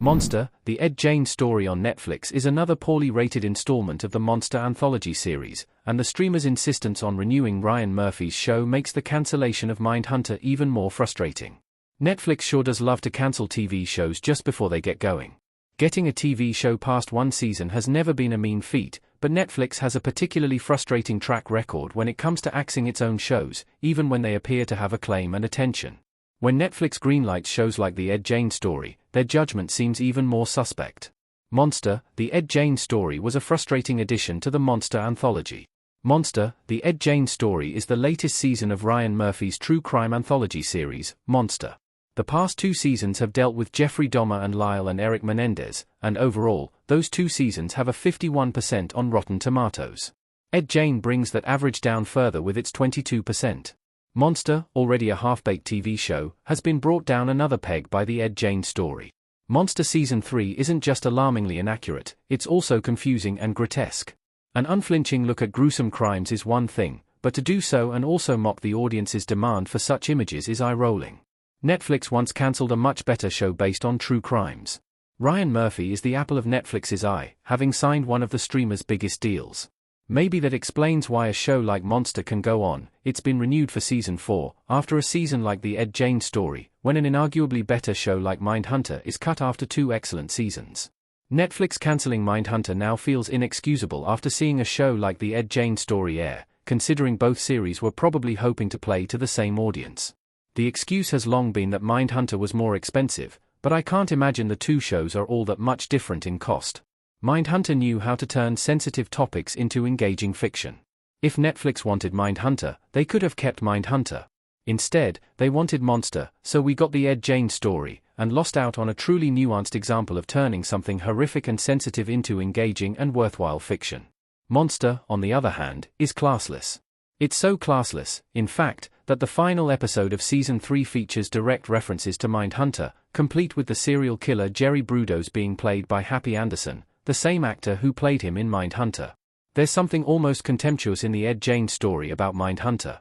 Monster, the Ed Gein story on Netflix is another poorly rated installment of the Monster anthology series, and the streamer's insistence on renewing Ryan Murphy's show makes the cancellation of Mindhunter even more frustrating. Netflix sure does love to cancel TV shows just before they get going. Getting a TV show past one season has never been a mean feat, but Netflix has a particularly frustrating track record when it comes to axing its own shows, even when they appear to have acclaim and attention. When Netflix greenlights shows like the Ed Gein story, their judgment seems even more suspect. Monster, the Ed Gein story was a frustrating addition to the Monster anthology. Monster, the Ed Gein story is the latest season of Ryan Murphy's true crime anthology series, Monster. The past two seasons have dealt with Jeffrey Dahmer and Lyle and Eric Menendez, and overall, those two seasons have a 51% on Rotten Tomatoes. Ed Gein brings that average down further with its 22%. Monster, already a half-baked TV show, has been brought down another peg by the Ed Gein story. Monster Season 3 isn't just alarmingly inaccurate, it's also confusing and grotesque. An unflinching look at gruesome crimes is one thing, but to do so and also mock the audience's demand for such images is eye-rolling. Netflix once cancelled a much better show based on true crimes. Ryan Murphy is the apple of Netflix's eye, having signed one of the streamer's biggest deals. Maybe that explains why a show like Monster can go on. It's been renewed for Season 4, after a season like the Ed Gein story, when an inarguably better show like Mindhunter is cut after two excellent seasons. Netflix cancelling Mindhunter now feels inexcusable after seeing a show like the Ed Gein story air, considering both series were probably hoping to play to the same audience. The excuse has long been that Mindhunter was more expensive, but I can't imagine the two shows are all that much different in cost. Mindhunter knew how to turn sensitive topics into engaging fiction. If Netflix wanted Mindhunter, they could have kept Mindhunter. Instead, they wanted Monster, so we got the Ed Gein story, and lost out on a truly nuanced example of turning something horrific and sensitive into engaging and worthwhile fiction. Monster, on the other hand, is classless. It's so classless, in fact, that the final episode of Season 3 features direct references to Mindhunter, complete with the serial killer Jerry Brudos being played by Happy Anderson, the same actor who played him in Mindhunter. There's something almost contemptuous in the Ed Gein story about Mindhunter.